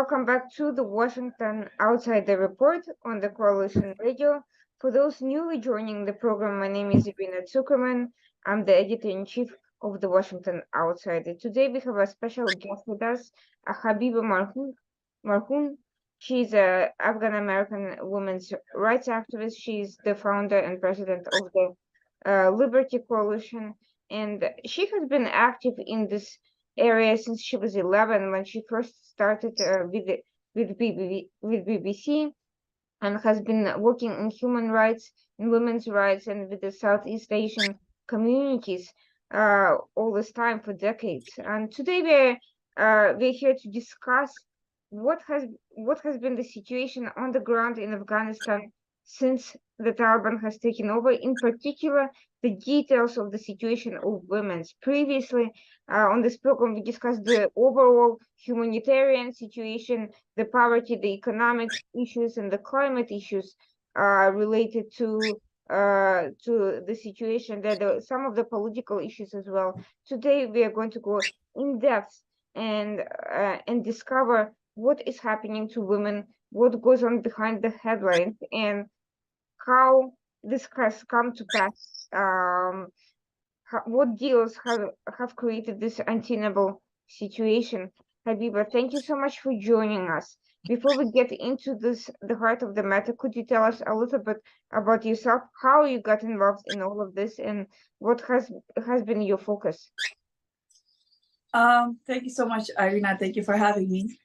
welcome back to the Washington Outsider Report on the Coalition Radio. For those newly joining the program, my name is Irina Zuckerman. I'm the editor-in-chief of the Washington Outsider. Today we have a special guest with us, Habiba Marhoon. She's an Afghan-American women's rights activist. She's the founder and president of the Liberty Coalition, and she has been active in this area since she was 11 when she first started with BBC, and has been working in human rights and women's rights and with the Southeast Asian communities all this time for decades. And today we're here to discuss what has what has been the situation on the ground in Afghanistan since the Taliban has taken over, in particular the details of the situation of women. Previously, on this program, we discussed the overall humanitarian situation, the poverty, the economic issues, and the climate issues related to the situation. There are some of the political issues as well. Today, we are going to go in depth and discover what is happening to women, what goes on behind the headlines, and how this has come to pass. What deals have created this untenable situation. Habiba, thank you so much for joining us. Before we get into the heart of the matter, could you tell us a little bit about yourself, how you got involved in all of this, and what has been your focus? Thank you so much, Irina. Thank you for having me.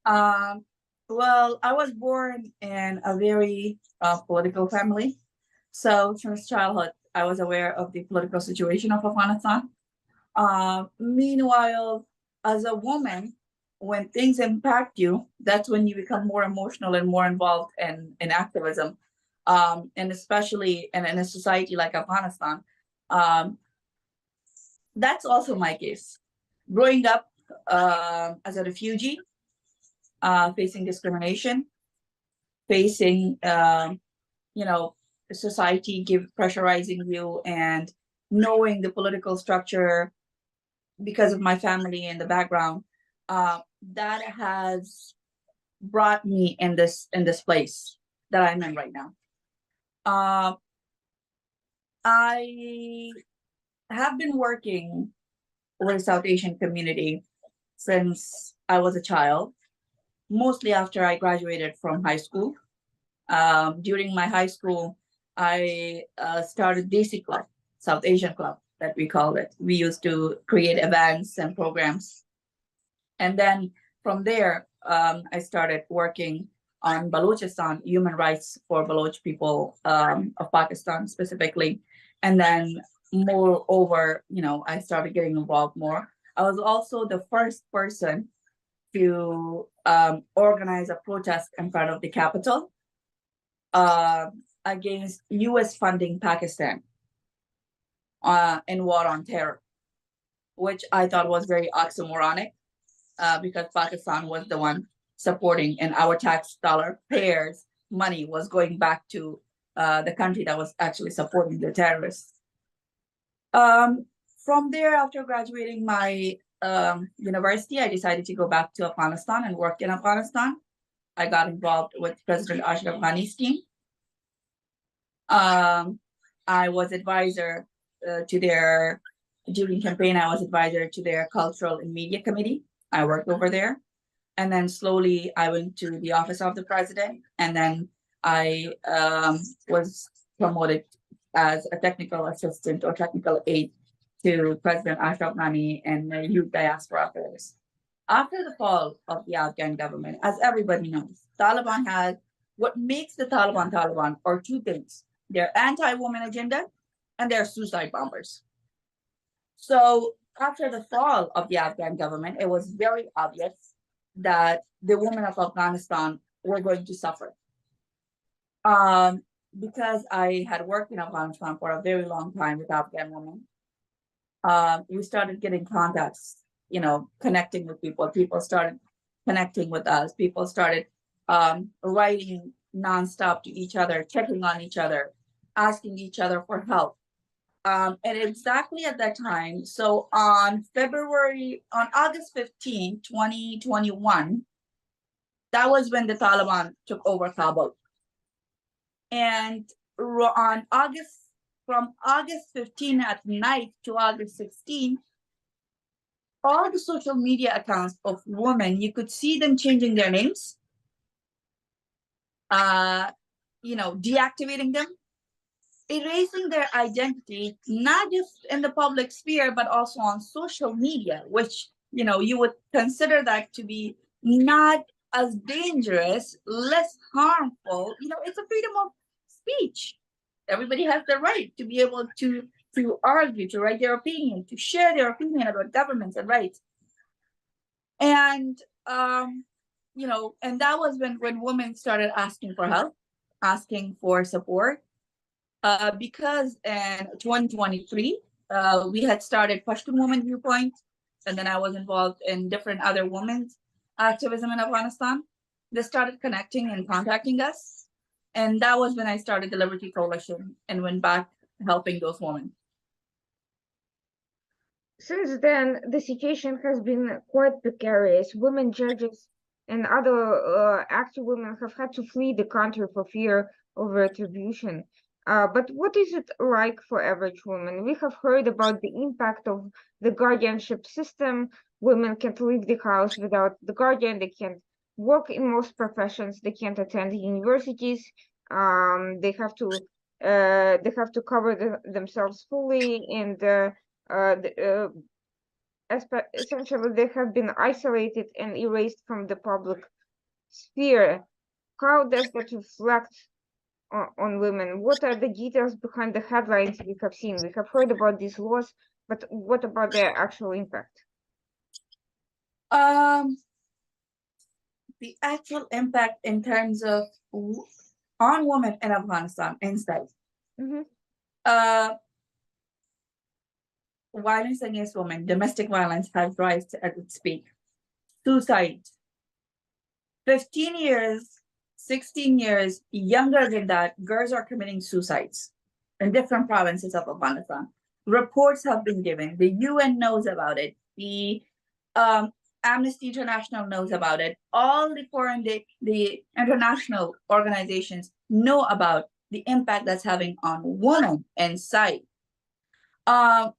Well, I was born in a very political family. So since childhood, I was aware of the political situation of Afghanistan. Meanwhile, as a woman, when things impact you, that's when you become more emotional and more involved in activism. And especially in a society like Afghanistan. That's also my case. Growing up as a refugee, facing discrimination, facing, society pressurizing you, and knowing the political structure because of my family and the background, that has brought me in this place that I'm in right now. I have been working with the South Asian community since I was a child, mostly after I graduated from high school. During my high school, I started Desi Club, South Asian Club, that we call it. We used to create events and programs. And then from there, I started working on Balochistan, human rights for Baloch people of Pakistan specifically. And then moreover, I started getting involved more. I was also the first person to organize a protest in front of the Capitol against US funding Pakistan in war on terror, which I thought was very oxymoronic because Pakistan was the one supporting, and our tax dollar payers' money was going back to the country that was actually supporting the terrorists. From there, after graduating my university, I decided to go back to Afghanistan and work in Afghanistan. I got involved with President Ashna Ghani's team. I was advisor during campaign, I was advisor to their cultural and media committee. I worked over there. And then slowly I went to the office of the president. And then I was promoted as a technical assistant or technical aide to President Ashraf Ghani and the Youth Diaspora Affairs. After the fall of the Afghan government, as everybody knows, Taliban has what makes the Taliban Taliban are two things. Their anti-woman agenda and their suicide bombers. So after the fall of the Afghan government, it was very obvious that the women of Afghanistan were going to suffer. Because I had worked in Afghanistan for a very long time with Afghan women, we started getting contacts, connecting with people. People started connecting with us. People started writing nonstop to each other, checking on each other, asking each other for help. And exactly at that time, so on August 15, 2021, That was when the Taliban took over Kabul. And on from August 15 at night to August 16, all the social media accounts of women, you could see them changing their names, deactivating them, erasing their identity, not just in the public sphere, but also on social media, which, you would consider that to be not as dangerous, less harmful. It's a freedom of speech. Everybody has the right to be able to argue, to write their opinion, to share their opinion about governments and rights. And and that was when women started asking for help, asking for support. Because in 2023, we had started Pashtun Women Viewpoint, and then I was involved in different other women's activism in Afghanistan. They started connecting and contacting us. And that was when I started the Liberty Coalition and went back helping those women. Since then, the situation has been quite precarious. Women judges and other active women have had to flee the country for fear of retribution. But what is it like for average women? We have heard about the impact of the guardianship system. Women can't leave the house without the guardian. They can't work in most professions. They can't attend universities. They have to cover themselves fully, and essentially they have been isolated and erased from the public sphere. How does that reflect on women? What are the details behind the headlines we have seen? We have heard about these laws, but what about their actual impact? The actual impact in terms of on women in Afghanistan inside. Mm-hmm. Violence against women, domestic violence has risen at its peak. Suicide, 15 years, 16 years younger than that, girls are committing suicides in different provinces of Afghanistan. Reports have been given. The UN knows about it. The Amnesty International knows about it. All the international organizations know about the impact that's having on women inside. But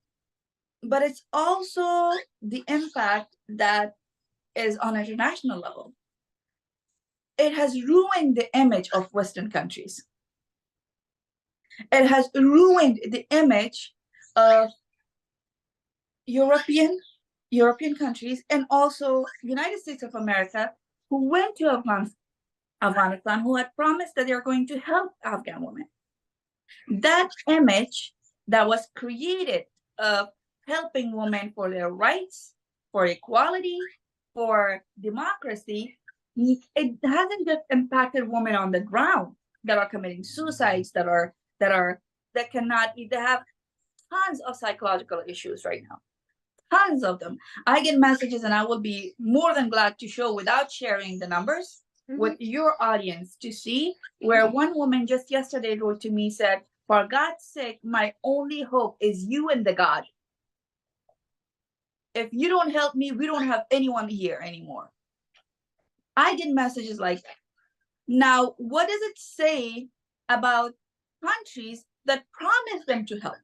it's also the impact that is on an international level. It has ruined the image of Western countries. It has ruined the image of European countries and also United States of America, who went to Afghanistan, who had promised that they're going to help Afghan women. That image that was created of helping women for their rights, for equality, for democracy, it hasn't just impacted women on the ground that are committing suicides, that have tons of psychological issues right now. Tons of them. I get messages, and I will be more than glad to show, without sharing the numbers, with your audience, to see where one woman just yesterday wrote to me, said, "For God's sake, my only hope is you and the God. If you don't help me, we don't have anyone here anymore." I get messages like that. Now, what does it say about countries that promise them to help?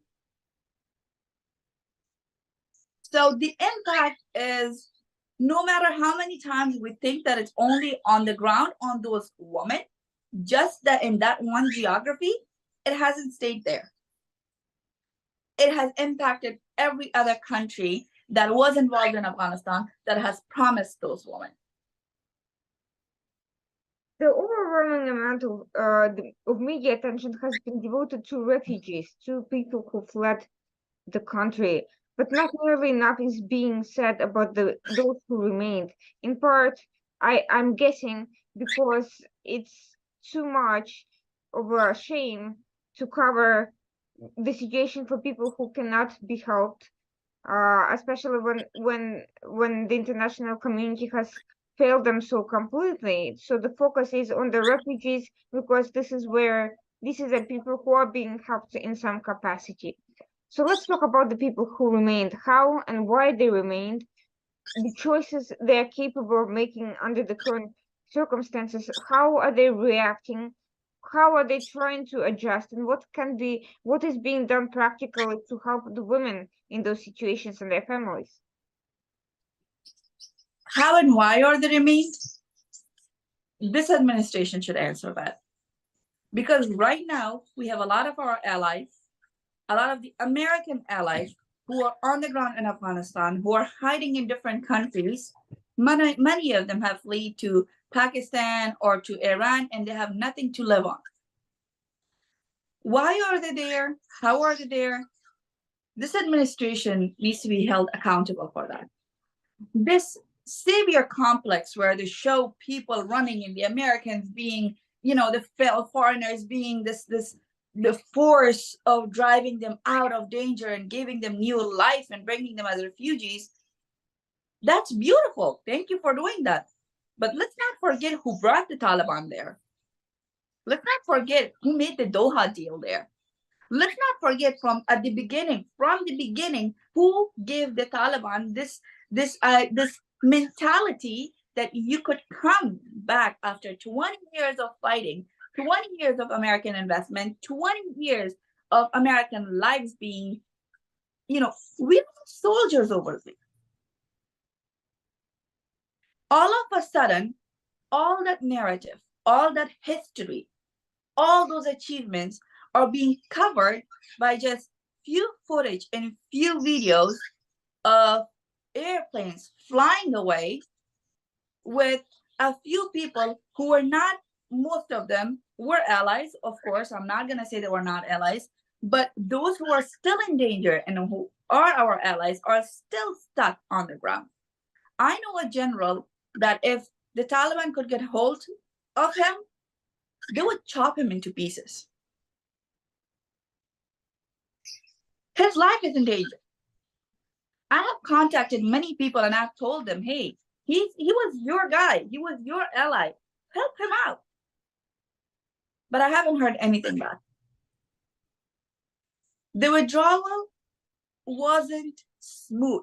So the impact is, no matter how many times we think that it's only on the ground on those women, just that in that one geography, it hasn't stayed there. It has impacted every other country that was involved in Afghanistan that has promised those women. The overwhelming amount of media attention has been devoted to refugees, to people who fled the country, but not nearly enough is being said about those who remained. In part, I'm guessing because it's too much of a shame to cover the situation for people who cannot be helped, especially when the international community has failed them so completely. So the focus is on the refugees because this is the people who are being helped in some capacity. So let's talk about the people who remained, how and why they remained, the choices they are capable of making under the current circumstances, how are they reacting? How are they trying to adjust, and what is being done practically to help the women in those situations and their families? How and why are they remained? This administration should answer that. Because right now, we have a lot of our allies, a lot of the American allies who are on the ground in Afghanistan, who are hiding in different countries. Many of them have fled to Pakistan or to Iran, and they have nothing to live on. Why are they there? How are they there? This administration needs to be held accountable for that. This savior complex where they show people running and the Americans being, the foreigners being the force of driving them out of danger and giving them new life and bringing them as refugees. That's beautiful. Thank you for doing that. But let's not forget who brought the Taliban there. Let's not forget who made the Doha deal there. Let's not forget from the beginning, who gave the Taliban this mentality that you could come back after 20 years of fighting, 20 years of American investment, 20 years of American lives being, we have soldiers over there. All of a sudden, all that narrative, all that history, all those achievements are being covered by just few footage and few videos of airplanes flying away with a few people who were not, most of them were allies. Of course, I'm not going to say they were not allies, but those who are still in danger and who are our allies are still stuck on the ground. I know a general that if the Taliban could get hold of him, they would chop him into pieces. His life is in danger. I have contacted many people and I've told them, hey, he was your guy. He was your ally. Help him out. But I haven't heard anything back. The withdrawal wasn't smooth,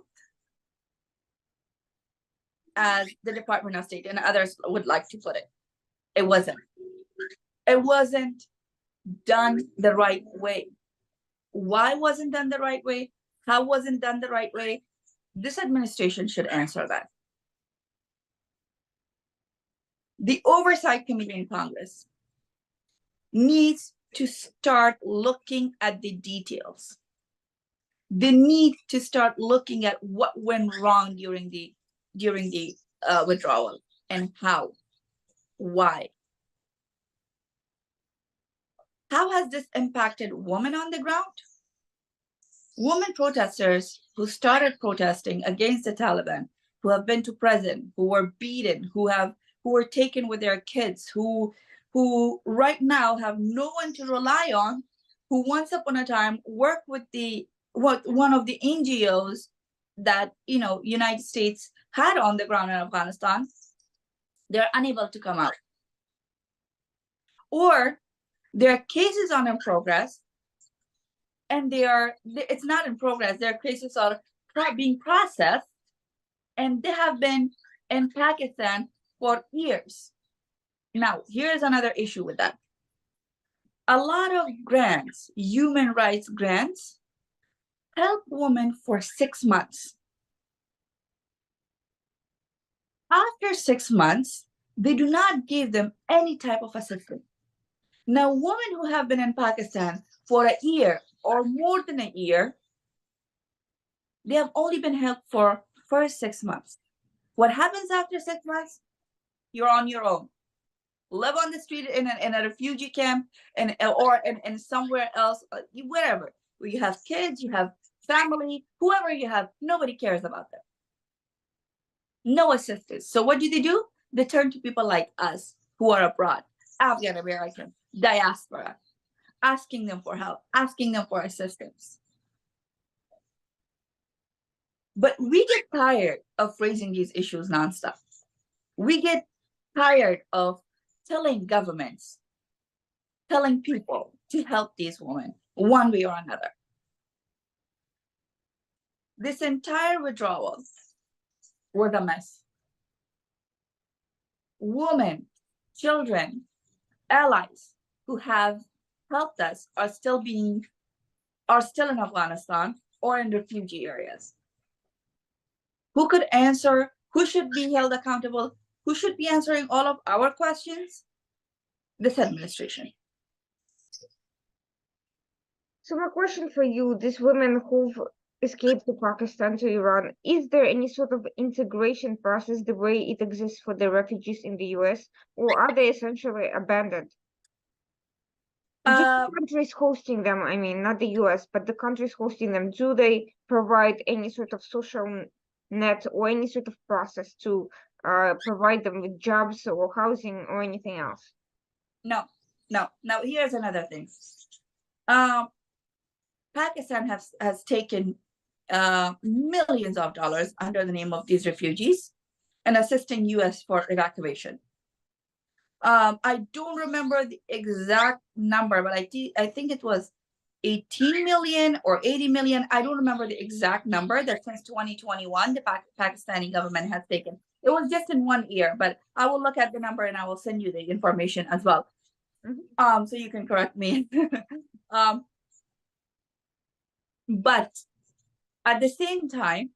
as the Department of State and others would like to put it. It wasn't. It wasn't done the right way. Why wasn't done the right way? How wasn't done the right way? This administration should answer that. The Oversight Committee in Congress needs to start looking at the details. They need to start looking at what went wrong during the withdrawal and how, why. How has this impacted women on the ground? Women protesters who started protesting against the Taliban, who have been to prison, who were beaten, who were taken with their kids, who right now have no one to rely on, who once upon a time worked with one of the NGOs that United States had on the ground in Afghanistan. They're unable to come out. Or their cases are in progress, and it's not in progress. Their cases are being processed, and they have been in Pakistan for years. Now, here's another issue with that. A lot of grants, human rights grants, help women for 6 months. After 6 months, they do not give them any type of assistance. Now, women who have been in Pakistan for a year or more than a year, they have only been helped for first 6 months. What happens after 6 months? You're on your own. Live on the street in a refugee camp or in somewhere else, wherever. Where you have kids, you have family, whoever you have, nobody cares about them. No assistance. So what do? They turn to people like us who are abroad, Afghan American, diaspora, asking them for help, asking them for assistance. But we get tired of raising these issues nonstop. We get tired of telling governments, telling people to help these women one way or another. This entire withdrawal was a mess. women, children, allies who have helped us are still in Afghanistan or in refugee areas. Who could answer? Who should be held accountable? Who should be answering all of our questions? This administration. So my question for you, these women who've escaped to Pakistan to Iran, is there any sort of integration process the way it exists for the refugees in the US, or are they essentially abandoned? Do the countries hosting them, I mean, not the US, but the countries hosting them, do they provide any sort of social net or any sort of process to provide them with jobs or housing or anything else? No. Now here's another thing. Pakistan has taken millions of dollars under the name of these refugees and assisting US for evacuation. I don't remember the exact number, but I think it was 18 million or 80 million. I don't remember the exact number that since 2021, the Pakistani government has taken. It was just in 1 year, but I will look at the number and I will send you the information as well. Mm-hmm. So you can correct me. But at the same time,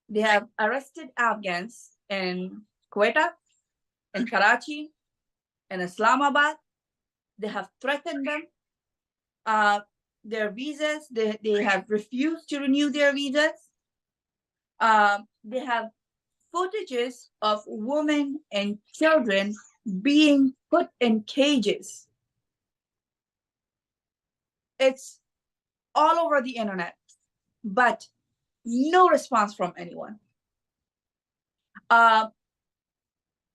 they have arrested Afghans in Quetta, in Karachi, in Islamabad. They have threatened them. Their visas, they have refused to renew their visas. They have footages of women and children being put in cages. It's all over the internet, but no response from anyone.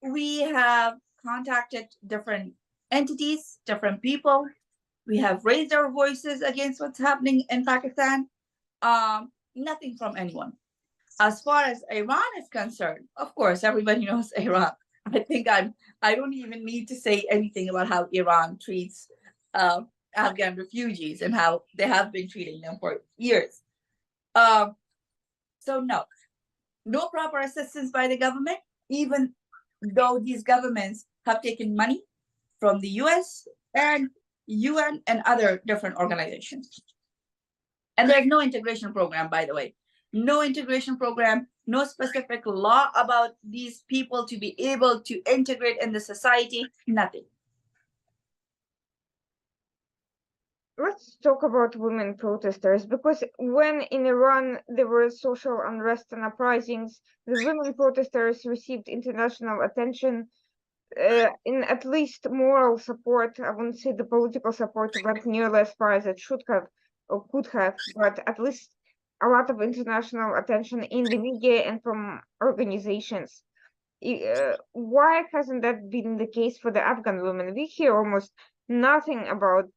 We have contacted different entities, different people. We have raised our voices against what's happening in Pakistan. Nothing from anyone. As far as Iran is concerned, of course, everybody knows Iran. I think I don't even need to say anything about how Iran treats Afghan refugees and how they have been treating them for years. So no proper assistance by the government, even though these governments have taken money from the US and UN and other different organizations. And there's no integration program, by the way. No integration program, no specific law about these people to be able to integrate in the society, nothing. Let's talk about women protesters, because when in Iran there were social unrest and uprisings, the women protesters received international attention, in at least moral support. I wouldn't say the political support went nearly as far as it should have or could have, but at least a lot of international attention in the media and from organizations. Why hasn't that been the case for the Afghan women? We hear almost nothing about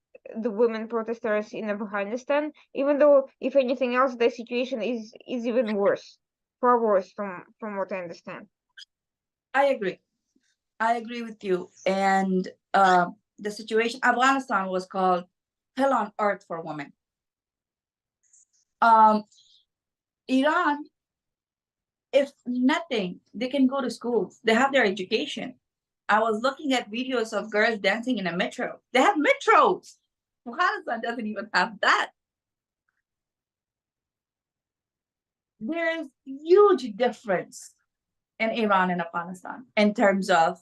the women protesters in Afghanistan, even though, if anything else, the situation is even worse, far worse from what I understand. I agree with you. And the situation, Afghanistan was called hell on earth for women. Iran, if nothing, they can go to schools. They have their education. I was looking at videos of girls dancing in a metro. They have metros. Afghanistan doesn't even have that. There is huge difference in Iran and Afghanistan in terms of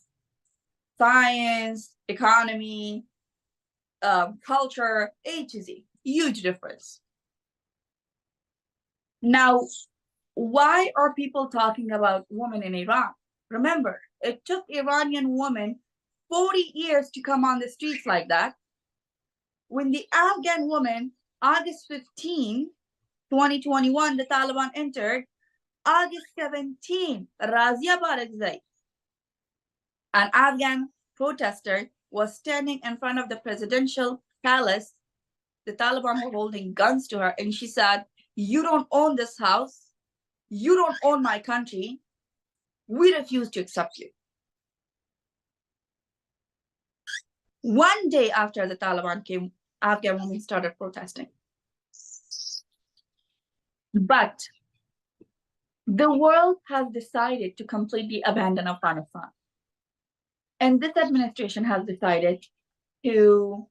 science, economy, culture, A to Z. Huge difference. Now, why are people talking about women in Iran? Remember, it took Iranian women 40 years to come on the streets like that. When the Afghan woman, August 15, 2021, the Taliban entered, August 17, Razia Barakzai, an Afghan protester, was standing in front of the presidential palace. The Taliban were holding guns to her, and she said, "You don't own this house. You don't own my country. We refuse to accept you." One day after the Taliban came, Afghan women started protesting. But the world has decided to completely abandon Afghanistan. And this administration has decided to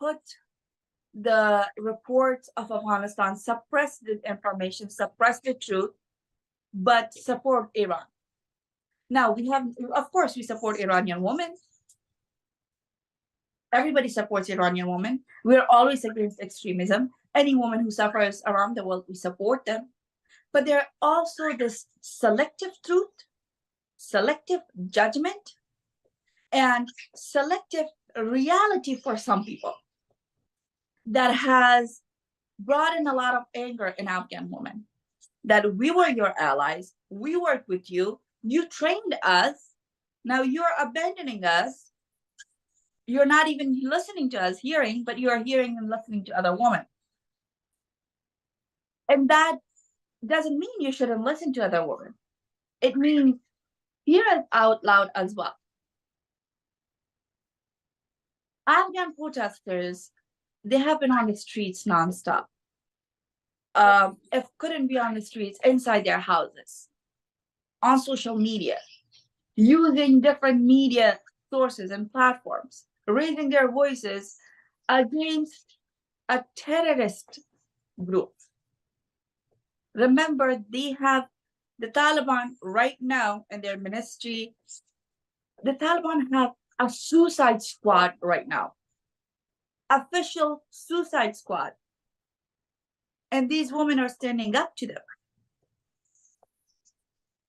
put the reports of Afghanistan, suppress the information, suppress the truth, but support Iran. Now we have, of course, we support Iranian women. Everybody supports Iranian women. We're always against extremism. Any woman who suffers around the world, we support them. But there are also this selective truth, selective judgment, and selective reality for some people that has brought in a lot of anger in Afghan women. That we were your allies, we worked with you, you trained us, now you're abandoning us. You're not even listening to us hearing, but you're hearing and listening to other women. And that doesn't mean you shouldn't listen to other women. It means hear it out loud as well. Afghan protesters, they have been on the streets nonstop. If couldn't be on the streets, inside their houses, on social media, using different media sources and platforms, raising their voices against a terrorist group. Remember, they have the Taliban right now in their ministry. The Taliban have a suicide squad right now, official suicide squad. And these women are standing up to them.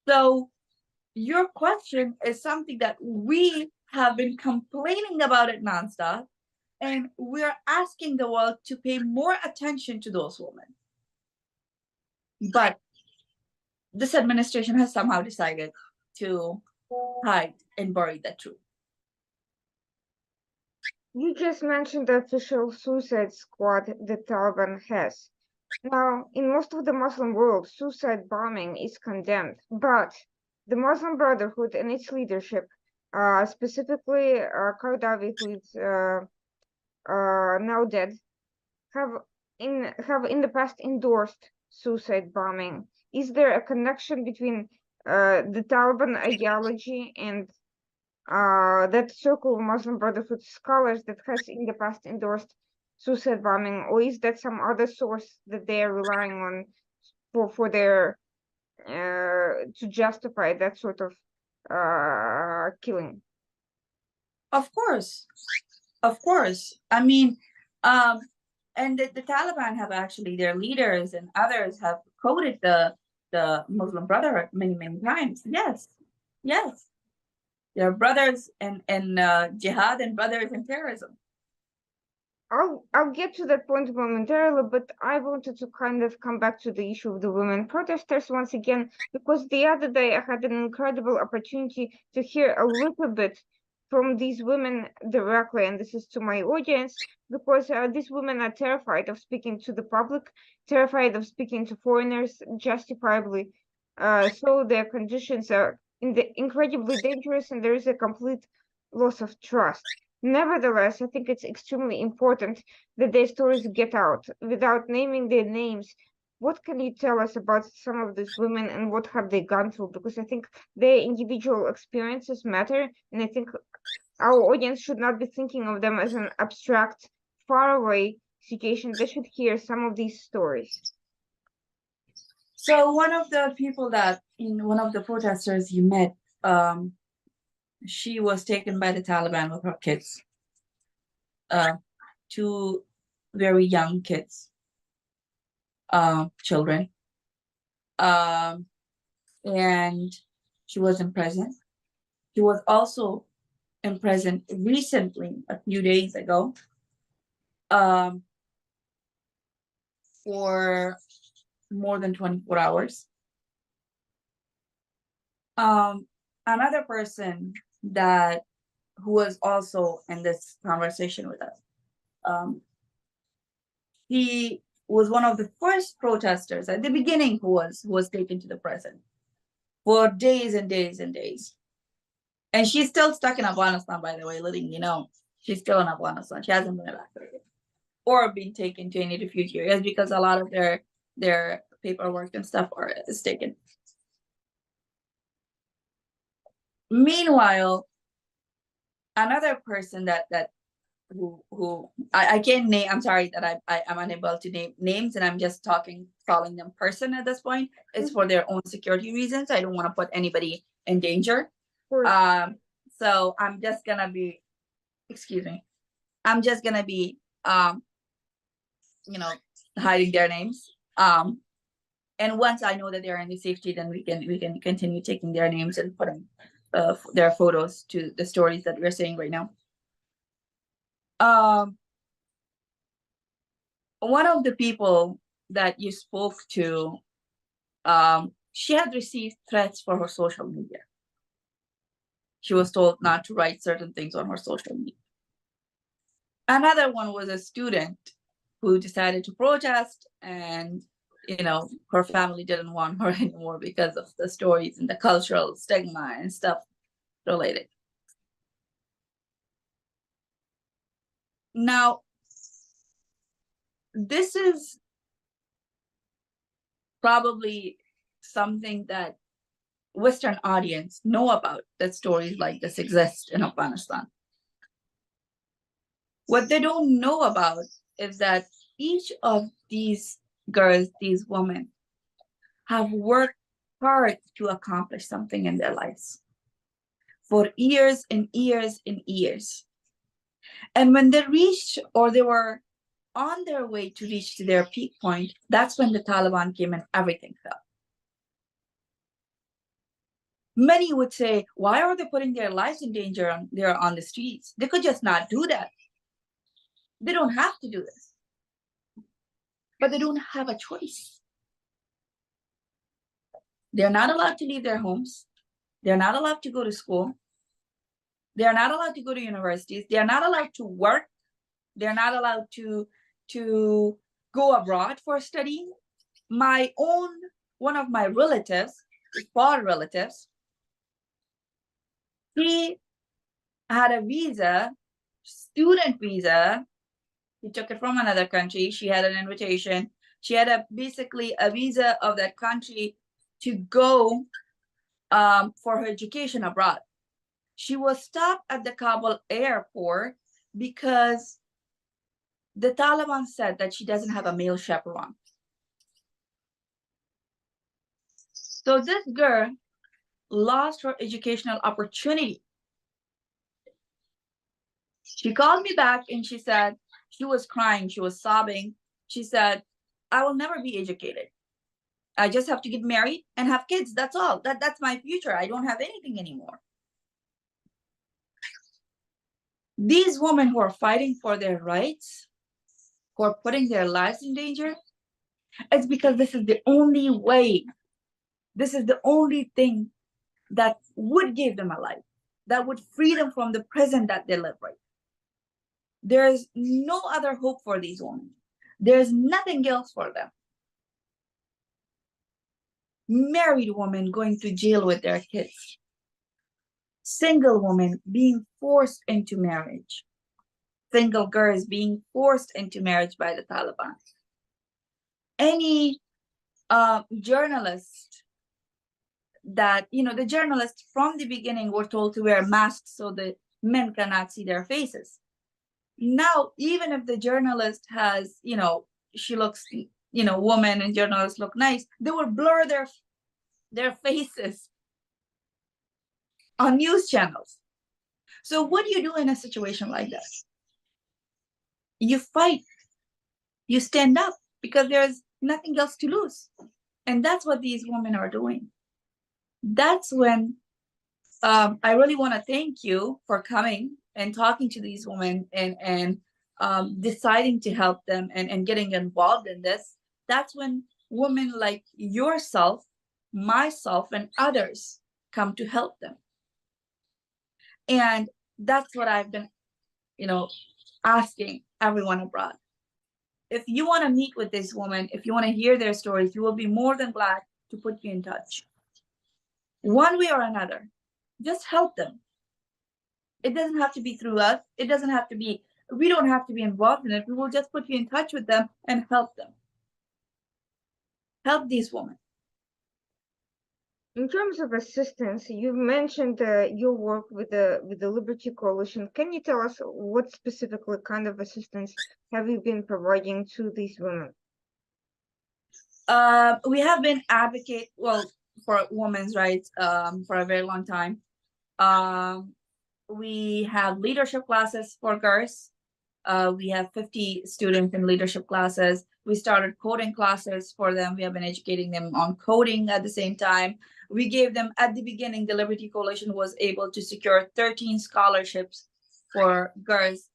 So your question is something that we have been complaining about it nonstop. And we're asking the world to pay more attention to those women. But this administration has somehow decided to hide and bury the truth. You just mentioned the official suicide squad the Taliban has. Now, in most of the Muslim world, suicide bombing is condemned, but the Muslim Brotherhood and its leadership, specifically Qaradawi, who is now dead, have in the past endorsed suicide bombing. Is there a connection between the Taliban ideology and that circle of Muslim Brotherhood scholars that has in the past endorsed suicide bombing, or is that some other source that they are relying on for their to justify that sort of killing? Of course, of course. I mean, and the Taliban have actually, their leaders and others have quoted the Muslim Brotherhood many times. Yes, yes, they're brothers in jihad and brothers in terrorism. I'll get to that point momentarily, but I wanted to kind of come back to the issue of the women protesters once again, because the other day I had an incredible opportunity to hear a little bit from these women directly, and this is to my audience, because these women are terrified of speaking to the public, terrified of speaking to foreigners, justifiably. So their conditions are incredibly dangerous, and there is a complete loss of trust. Nevertheless, I think it's extremely important that their stories get out without naming their names. What can you tell us about some of these women and what have they gone through? Because I think their individual experiences matter, and I think our audience should not be thinking of them as an abstract, faraway situation. They should hear some of these stories. So one of the people that, in one of the protesters you met, she was taken by the Taliban with her kids, two very young kids, children, and she was in prison. She was also in prison recently, a few days ago, for more than 24 hours. Another person who was also in this conversation with us, he was one of the first protesters at the beginning who was taken to the prison for days and days and days. And she's still stuck in Afghanistan, by the way, letting you know. She's still in Afghanistan. She hasn't been evacuated or been taken to any refuge areas because a lot of their paperwork and stuff is taken. Meanwhile, another person that who I can't name. I'm sorry that I'm unable to name names, and I'm just calling them person at this point. It's for their own security reasons. I don't want to put anybody in danger. So I'm just gonna be, excuse me, I'm just gonna be you know, hiding their names. And once I know that they're in the safety, then we can continue taking their names and putting their photos to the stories that we're saying right now. One of the people that you spoke to, she had received threats for her social media. She was told not to write certain things on her social media. Another one was a student who decided to protest, and her family didn't want her anymore because of the stories and the cultural stigma and stuff related. Now, this is probably something that Western audience know about, that stories like this exist in Afghanistan. What they don't know about is that each of these girls, these women, have worked hard to accomplish something in their lives for years and years and years. And when they reached, or they were on their way to reach to their peak point, that's when the Taliban came and everything fell. Many would say, why are they putting their lives in danger they're on the streets? They could just not do that. They don't have to do this. But they don't have a choice. They're not allowed to leave their homes. They're not allowed to go to school. They're not allowed to go to universities. They're not allowed to work. They're not allowed to go abroad for studying. One of my relatives, far relatives, he had a visa, student visa. He took it from another country. She had an invitation. She had basically a visa of that country to go for her education abroad. She was stopped at the Kabul airport because the Taliban said that she doesn't have a male chaperone. So this girl lost her educational opportunity. She called me back and she said, she was crying, she was sobbing. She said, I will never be educated. I just have to get married and have kids. That's all. That's my future. I don't have anything anymore. These women who are fighting for their rights, who are putting their lives in danger, it's because this is the only way. This is the only thing that would give them a life, that would free them from the prison that they live right. There's no other hope for these women. There's nothing else for them. Married women going to jail with their kids. Single women being forced into marriage. Single girls being forced into marriage by the Taliban. Any journalist that, the journalists from the beginning were told to wear masks so the men cannot see their faces. Now, even if the journalist has, she looks, woman and journalists look nice, they will blur their faces on news channels. So what do you do in a situation like that? You fight, you stand up, because there's nothing else to lose. And that's what these women are doing. That's when I really want to thank you for coming and talking to these women and deciding to help them and getting involved in this. That's when women like yourself, myself, and others come to help them. And that's what I've been, asking everyone abroad. If you want to meet with this woman, if you want to hear their stories, we will be more than glad to put you in touch. One way or another, just help them. It doesn't have to be through us. We don't have to be involved in it. We will just put you in touch with them and help them. Help these women. In terms of assistance, you mentioned your work with the Liberty Coalition. Can you tell us what specifically kind of assistance have you been providing to these women? We have been advocate for women's rights for a very long time. We have leadership classes for girls. We have 50 students in leadership classes. We started coding classes for them. We have been educating them on coding at the same time. We gave them at the beginning, the Liberty Coalition was able to secure 13 scholarships for girls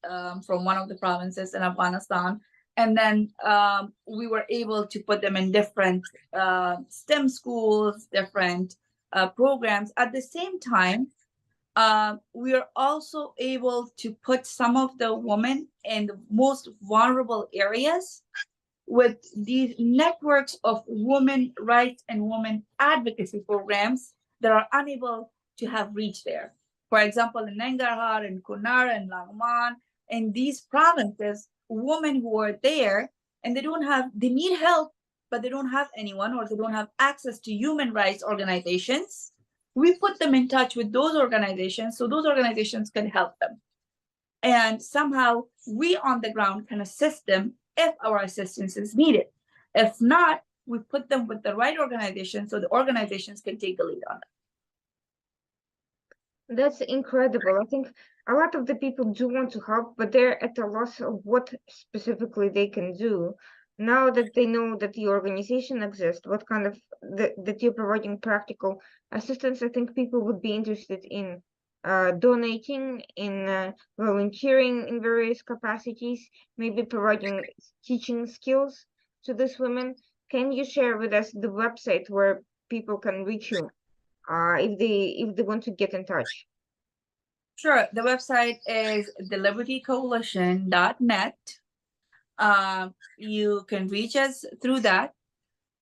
from one of the provinces in Afghanistan. And then we were able to put them in different STEM schools, different programs. At the same time, we are also able to put some of the women in the most vulnerable areas with these networks of women rights and women advocacy programs that are unable to have reach there. For example, in Nangarhar and Kunar and Langman, in these provinces, women who are there and they need help, but they don't have anyone or they don't have access to human rights organizations. We put them in touch with those organizations so those organizations can help them. And somehow we on the ground can assist them if our assistance is needed. If not, we put them with the right organization so the organizations can take the lead on it. That's incredible. I think a lot of the people do want to help, but they're at a loss of what specifically they can do. Now that they know that the organization exists, what kind of that you're providing practical assistance, I think people would be interested in donating, in volunteering in various capacities, maybe providing teaching skills to these women. Can you share with us the website where people can reach you if they want to get in touch? Sure. The website is thelibertycoalition.net. You can reach us through that.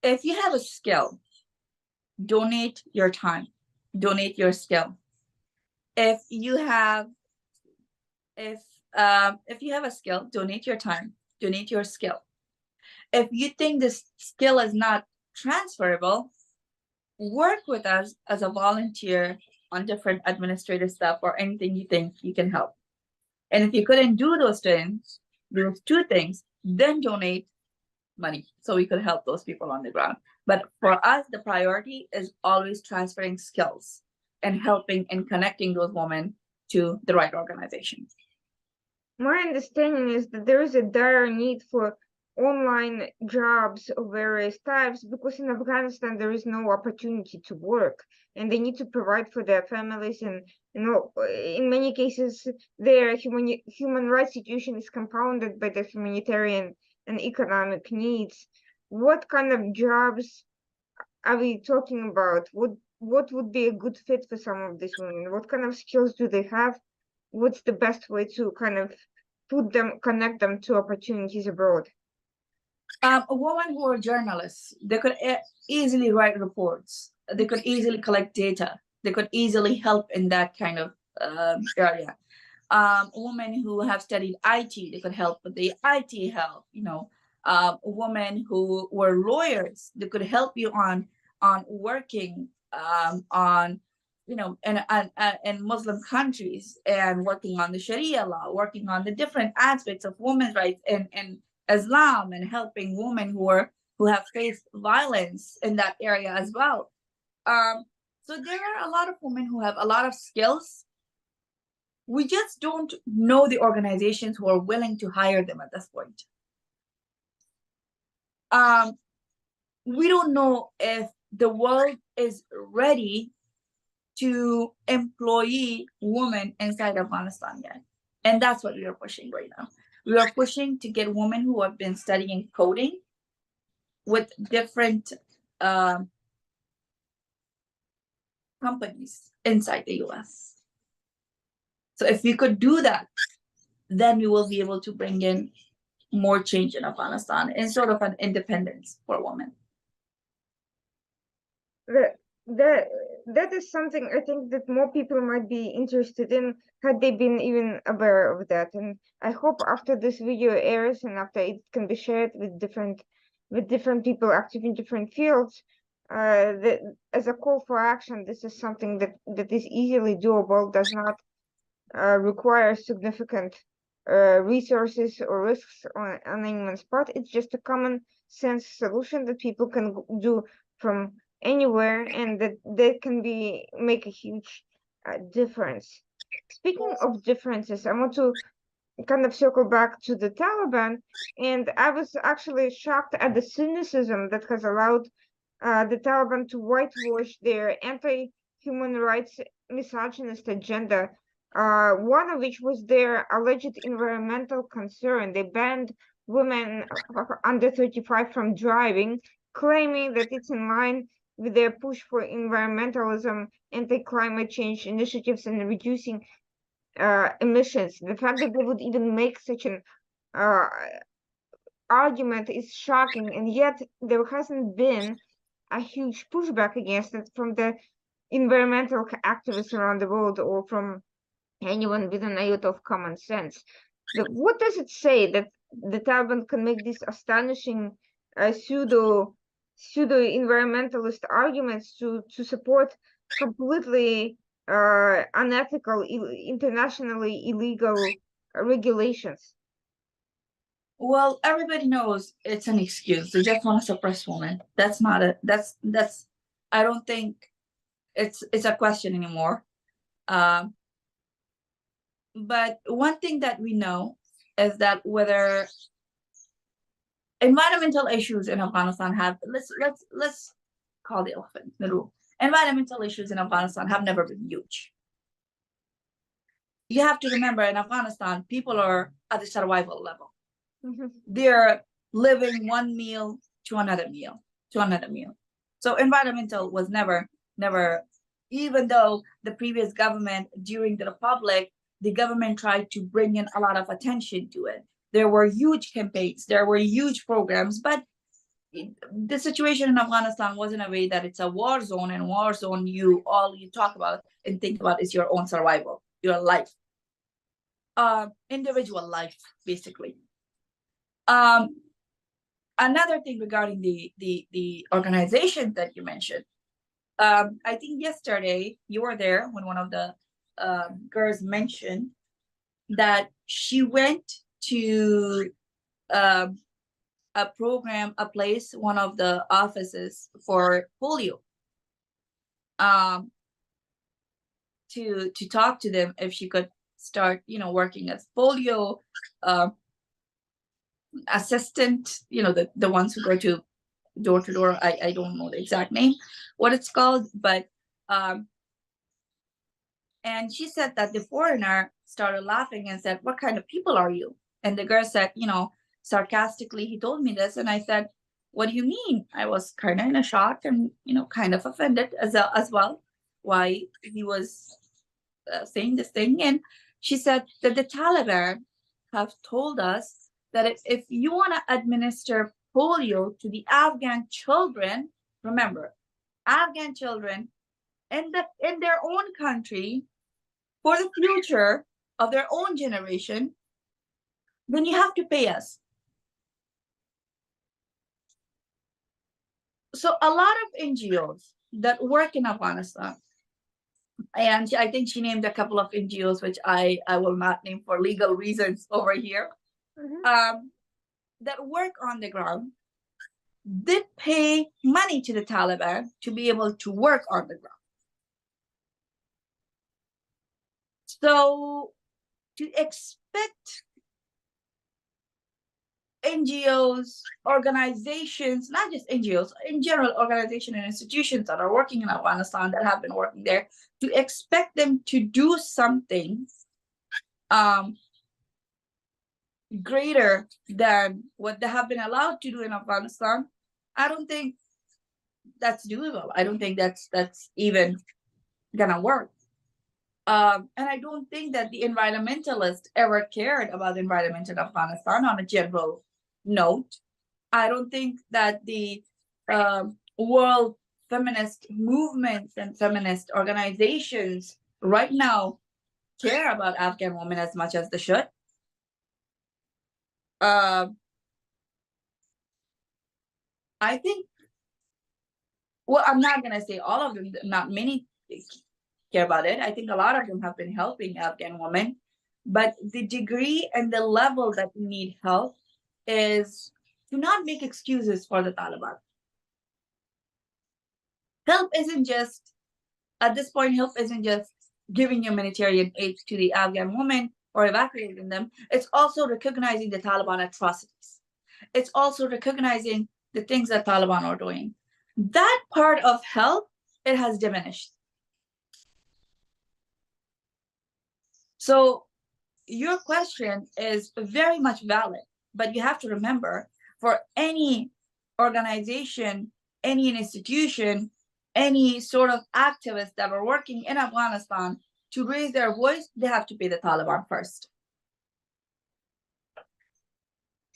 If you have a skill, donate your time, donate your skill. If you have a skill, donate your time, donate your skill. If you think this skill is not transferable, work with us as a volunteer on different administrative stuff or anything you think you can help. And if you couldn't do those two things, then donate money so we could help those people on the ground. But for us, the priority is always transferring skills and helping and connecting those women to the right organizations. My understanding is that there is a dire need for online jobs of various types because in Afghanistan there is no opportunity to work and they need to provide for their families, and in many cases their human rights situation is compounded by the humanitarian and economic needs. What kind of jobs are we talking about? What would be a good fit for some of these women? What kind of skills do they have? What's the best way to kind of connect them to opportunities abroad? A woman who are journalists, they could easily write reports. They could easily collect data. They could easily help in that kind of area. Women who have studied IT, they could help with the IT help. Women who were lawyers, they could help you on working on in Muslim countries and working on the Sharia law, working on the different aspects of women's rights in Islam and helping women who have faced violence in that area as well. So there are a lot of women who have a lot of skills. We just don't know the organizations who are willing to hire them at this point. We don't know if the world is ready to employ women inside Afghanistan yet. And that's what we are pushing right now. We are pushing to get women who have been studying coding with different companies inside the US. So if we could do that, then we will be able to bring in more change in Afghanistan and sort of an independence for women. That is something I think that more people might be interested in had they been even aware of that. And I hope after this video airs and after it can be shared with different people active in different fields, as a call for action, this is something that is easily doable, does not require significant resources or risks on anyone's part. It's just a common sense solution that people can do from anywhere, and that can be make a huge difference. Speaking of differences, I want to kind of circle back to the Taliban, and I was actually shocked at the cynicism that has allowed the Taliban to whitewash their anti-human rights misogynist agenda, one of which was their alleged environmental concern. They banned women under 35 from driving, claiming that it's in line with their push for environmentalism, anti-climate change initiatives, and reducing emissions. The fact that they would even make such an uh, argument is shocking, and yet there hasn't been a huge pushback against it from the environmental activists around the world or from anyone with an iota of common sense. What does it say that the Taliban can make these astonishing pseudo environmentalist arguments to support completely unethical, internationally illegal regulations? Well, everybody knows it's an excuse. They just want to suppress women. That's not a that's I don't think it's a question anymore. Um, but one thing that we know is that whether environmental issues in Afghanistan have let's call the elephant in the room. Environmental issues in Afghanistan have never been huge. You have to remember in Afghanistan, people are at the survival level. Mhm. They're living one meal to another meal to another meal. So environmental was never, even though the previous government during the Republic, the government tried to bring in a lot of attention to it. There were huge campaigns, there were huge programs, but the situation in Afghanistan was in a way that it's a war zone, and war zone, all you talk about and think about is your own survival, your life, individual life, basically. Another thing regarding the organization that you mentioned, I think yesterday you were there when one of the girls mentioned that she went to a program, a place, one of the offices for polio, to talk to them if she could start, working as polio assistant, the ones who go to door. I don't know the exact name, what it's called, but and she said that the foreigner started laughing and said, "What kind of people are you?" And the girl said, sarcastically, he told me this, and I said, "What do you mean?" I was kind of in a shock and kind of offended as well, why he was saying this thing. And she said that the Taliban have told us that if you want to administer polio to the Afghan children, remember, Afghan children in their own country for the future of their own generation, then you have to pay us. So a lot of NGOs that work in Afghanistan, and I think she named a couple of NGOs, which I will not name for legal reasons over here, that work on the ground, did pay money to the Taliban to be able to work on the ground. So to expect NGOs, organizations, not just NGOs, in general, organizations and institutions that are working in Afghanistan, that have been working there, to expect them to do something greater than what they have been allowed to do in Afghanistan, I don't think that's doable. I don't think that's even gonna work. And I don't think that the environmentalists ever cared about the environment in Afghanistan on a general note. I don't think that the world feminist movements and feminist organizations right now care about Afghan women as much as they should. I think Well, I'm not gonna say all of them, not many care about it. I think a lot of them have been helping Afghan women, but the degree and the level that we need help is to not make excuses for the Taliban. Help isn't just, at this point, help isn't just giving humanitarian aid to the Afghan women or evacuating them. It's also recognizing the Taliban atrocities. It's also recognizing the things that Taliban are doing. That part of help, it has diminished. So your question is very much valid, but you have to remember, for any organization, any institution, any sort of activists that are working in Afghanistan to raise their voice, they have to be the Taliban first.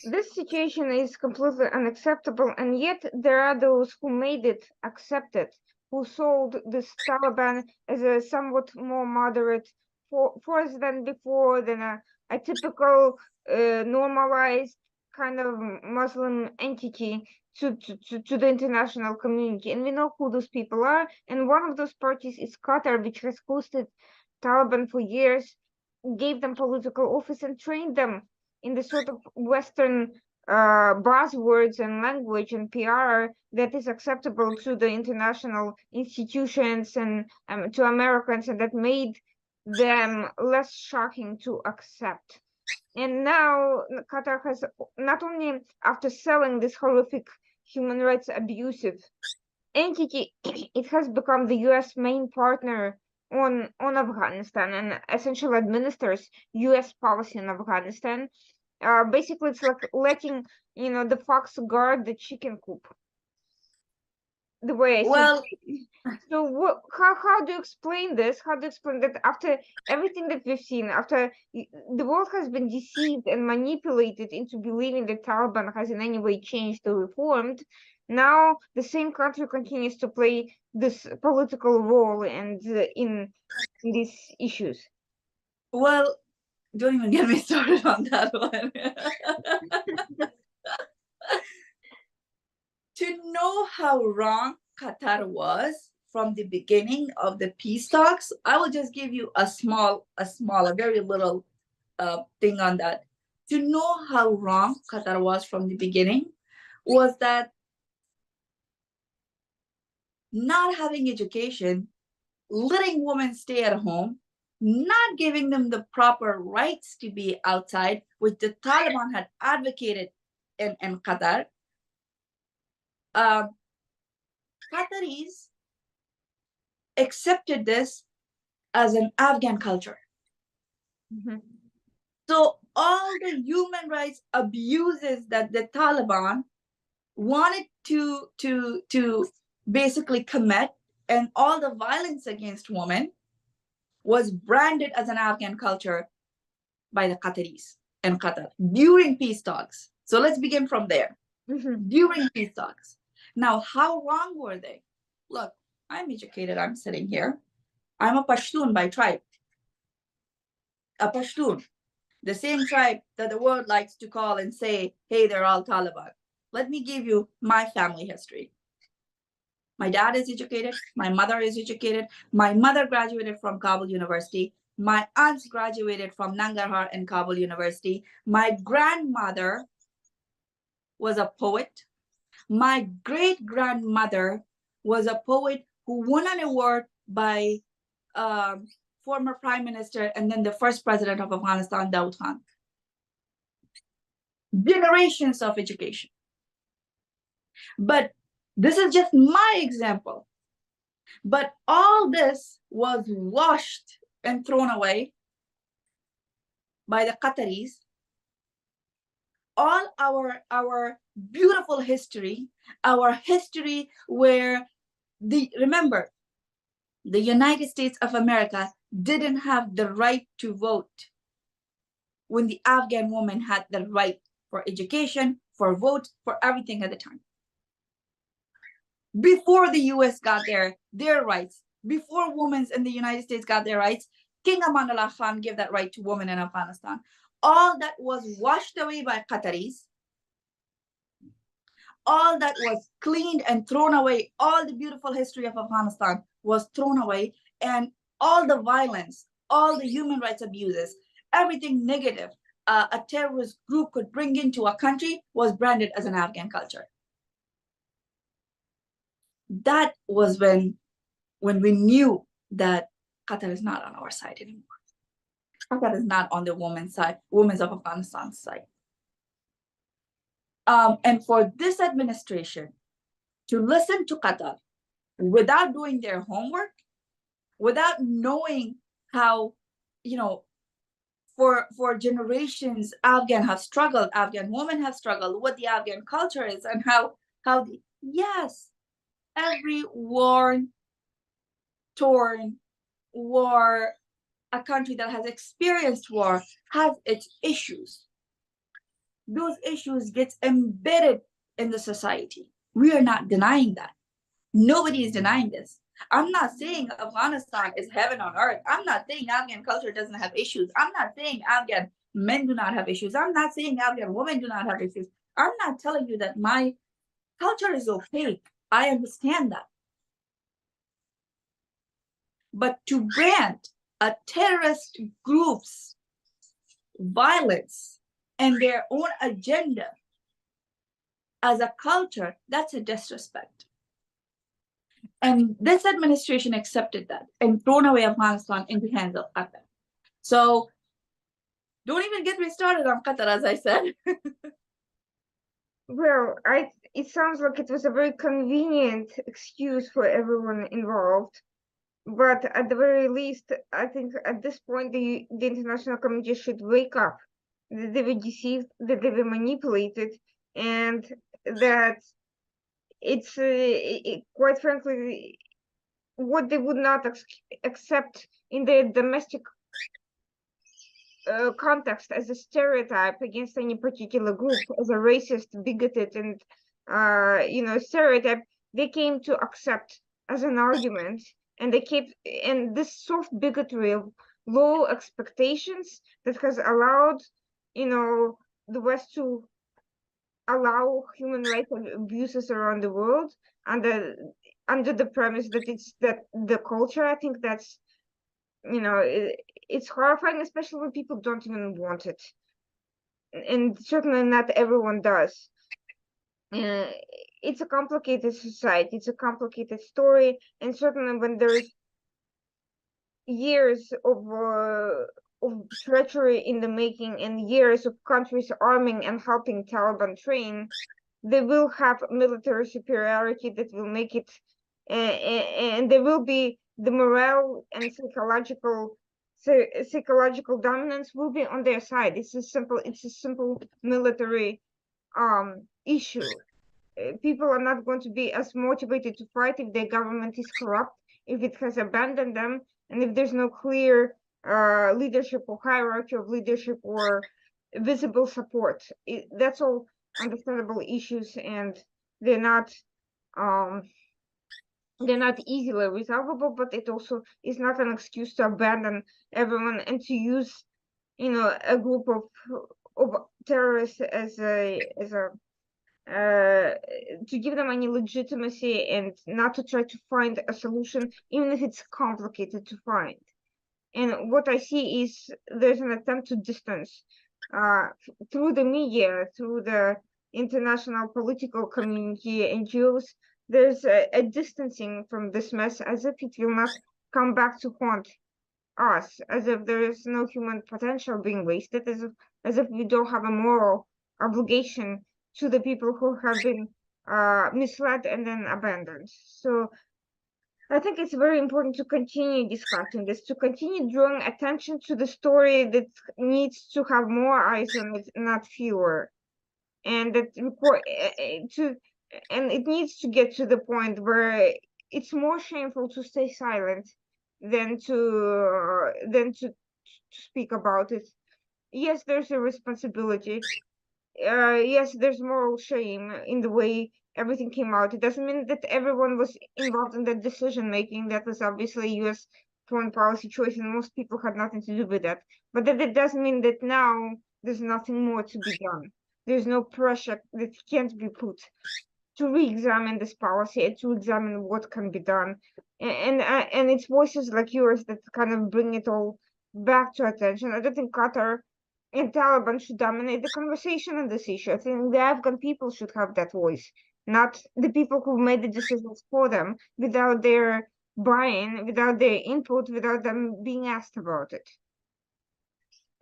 This situation is completely unacceptable, and yet there are those who made it accepted, who sold this Taliban as a somewhat more moderate force than before, than a typical normalized kind of Muslim entity to the international community. And we know who those people are. And one of those parties is Qatar, which has hosted Taliban for years, gave them political office, and trained them in the sort of Western buzzwords and language and PR that is acceptable to the international institutions and to Americans, and that made them less shocking to accept. And now Qatar has, not only after selling this horrific human rights abusive entity, it has become the US main partner on Afghanistan and essentially administers US policy in Afghanistan. Basically, it's like letting the fox guard the chicken coop. The way I see Well, it. So how do you explain this? How do you explain that after everything that we've seen, after the world has been deceived and manipulated into believing that Taliban has in any way changed or reformed, now the same country continues to play this political role and in these issues. well, don't even get me started on that one. To know how wrong Qatar was from the beginning of the peace talks, I will just give you a very little thing on that. To know how wrong Qatar was from the beginning was that not having education, letting women stay at home, not giving them the proper rights to be outside, which the Taliban had advocated in Qatar. Qataris accepted this as an Afghan culture. Mm-hmm. So all the human rights abuses that the Taliban wanted to basically commit, and all the violence against women was branded as an Afghan culture by the Qataris and Qatar during peace talks. So let's begin from there. Mm-hmm. During peace talks. Now, how wrong were they? Look, I'm educated, I'm sitting here. I'm a Pashtun by tribe. A Pashtun, the same tribe that the world likes to call and say, hey, they're all Taliban. Let me give you my family history. My dad is educated. My mother is educated. My mother graduated from Kabul University. My aunts graduated from Nangarhar and Kabul University. My grandmother was a poet. My great grandmother was a poet who won an award by former prime minister and then the first president of Afghanistan, Daud Khan. Generations of education. But this is just my example. But all this was washed and thrown away by the Qataris. All our beautiful history, our history where remember, the United States of America didn't have the right to vote when the Afghan woman had the right for education, for vote, for everything at the time. Before the US got their rights, before women in the United States got their rights, King Amanullah Khan gave that right to women in Afghanistan. All that was washed away by Qataris. all that was cleaned and thrown away. All the beautiful history of Afghanistan was thrown away, and all the violence, all the human rights abuses, everything negative a terrorist group could bring into a country was branded as an Afghan culture. That was when we knew that Qatar is not on our side anymore. Qatar is not on the women's side, women's of Afghanistan's side. And for this administration to listen to Qatar without doing their homework, without knowing how, for generations, Afghan have struggled, Afghan women have struggled, what the Afghan culture is, and yes, every torn war, a country that has experienced war has its issues. Those issues get embedded in the society. We are not denying that. Nobody is denying this. I'm not saying Afghanistan is heaven on earth. I'm not saying Afghan culture doesn't have issues. I'm not saying Afghan men do not have issues. I'm not saying Afghan women do not have issues. I'm not telling you that my culture is okay. I understand that. But to brand a terrorist group's violence and their own agenda as a culture, that's a disrespect. And this administration accepted that and thrown away Afghanistan in the hands of Qatar. So don't even get me started on Qatar, as I said. Well, it sounds like it was a very convenient excuse for everyone involved. But at the very least, I think at this point, the international community should wake up that they were deceived, that they were manipulated, and that it's quite frankly what they would not accept in their domestic context as a stereotype against any particular group, as a racist, bigoted, and stereotype, they came to accept as an argument, and this soft bigotry of low expectations that has allowed the West to allow human rights abuses around the world under the premise that it's the culture. I think that's it's horrifying, especially when people don't even want it, and certainly not everyone does. It's a complicated society, it's a complicated story, and certainly when there's years of treachery in the making and years of countries arming and helping Taliban train, they will have military superiority that will make it, and there will be the morale and psychological dominance will be on their side. It's a simple military issue. People are not going to be as motivated to fight if their government is corrupt, if it has abandoned them, and if there's no clear leadership or hierarchy of leadership or visible support. That's all understandable issues, and they're not easily resolvable, but it also is not an excuse to abandon everyone and to use a group of terrorists as a to give them any legitimacy, and not to try to find a solution, even if it's complicated to find. And what I see is there's an attempt to distance through the media, through the international political community, NGOs. There's a distancing from this mess, as if it will not come back to haunt us, as if there is no human potential being wasted, as if we don't have a moral obligation to the people who have been misled and then abandoned. So I think it's very important to continue discussing this, to continue drawing attention to the story that needs to have more eyes on it, not fewer, and that and it needs to get to the point where it's more shameful to stay silent than to speak about it. Yes, there's a responsibility. Yes, there's moral shame in the way everything came out. It doesn't mean that everyone was involved in that decision making. That was obviously U.S. foreign policy choice, and most people had nothing to do with that. But that doesn't mean that now there's nothing more to be done. There's no pressure that can't be put to re-examine this policy and to examine what can be done. And it's voices like yours that kind of bring it all back to attention. I don't think Qatar and Taliban should dominate the conversation on this issue. I think the Afghan people should have that voice, not the people who made the decisions for them without their buy-in, without their input, without them being asked about it.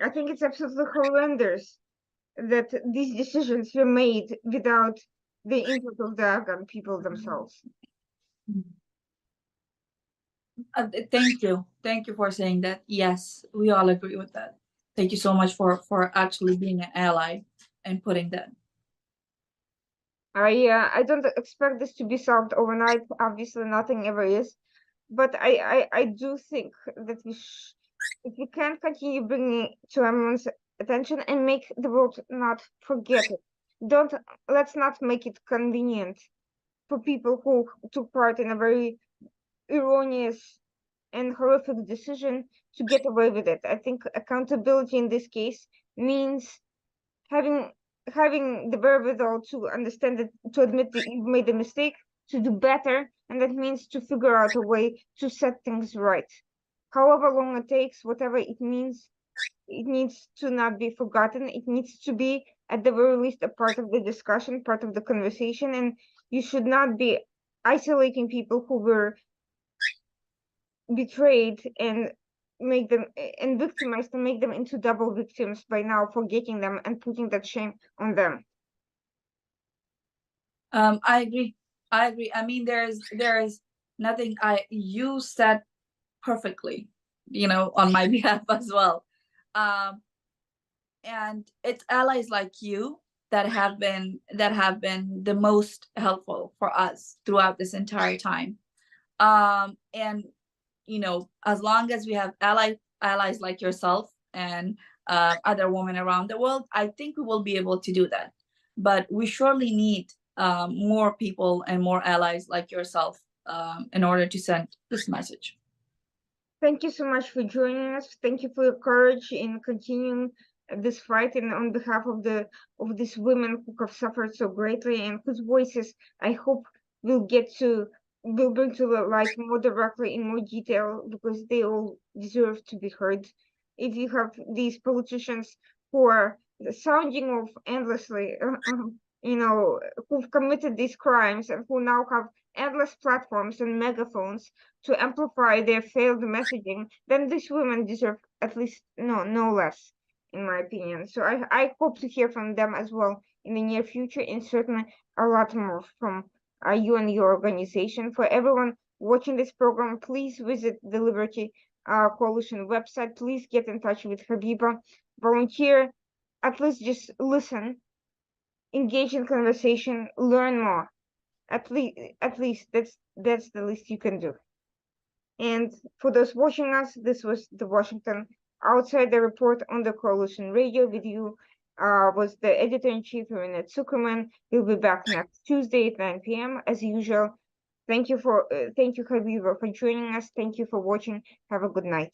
I think it's absolutely horrendous that these decisions were made without the input of the Afghan people themselves. Thank you for saying that. Yes, we all agree with that. Thank you so much for actually being an ally and putting that. I don't expect this to be solved overnight. Obviously, nothing ever is, but I do think that if we can continue bringing it to everyone's attention and make the world not forget it. Don't Let's not make it convenient for people who took part in a very erroneous and horrific decision to get away with it. I think accountability in this case means having having the wherewithal to understand it, to admit that you've made a mistake, to do better, and that means to figure out a way to set things right. However long it takes, whatever it means, it needs to not be forgotten. It needs to be, at the very least, a part of the discussion, part of the conversation, and you should not be isolating people who were betrayed and make them and victimized and make them into double victims by now forgetting them and putting that shame on them. I agree. I mean, there is nothing. You said perfectly, on my behalf as well. And it's allies like you that have been the most helpful for us throughout this entire time. And as long as we have allies like yourself and other women around the world, I think we will be able to do that. But we surely need more people and more allies like yourself in order to send this message. Thank you so much for joining us. Thank you for your courage in continuing this fight, and on behalf of these women who have suffered so greatly and whose voices I hope will bring to the light more directly in more detail, because they all deserve to be heard. If you have these politicians who are sounding off endlessly, who've committed these crimes and who now have endless platforms and megaphones to amplify their failed messaging, then these women deserve at least no less, in my opinion. So I hope to hear from them as well in the near future, and certainly a lot more from you and your organization. For everyone watching this program, please visit the Liberty Coalition website. Please get in touch with Habiba, volunteer, at least just listen, engage in conversation, learn more. At least that's the least you can do. And for those watching us, this was the Washington Outsider Report on the Coalition Radio. With you was the editor-in-chief, Irina Zuckerman. We'll be back next Tuesday at 9 p.m. as usual. Thank you, Habiba, for joining us. Thank you for watching. Have a good night.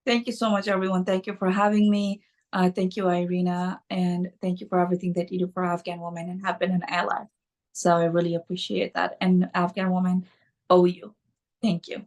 Thank you so much, everyone. Thank you for having me. Thank you, Irina, and thank you for everything that you do for Afghan women and have been an ally. So I really appreciate that. And Afghan women owe you. Thank you.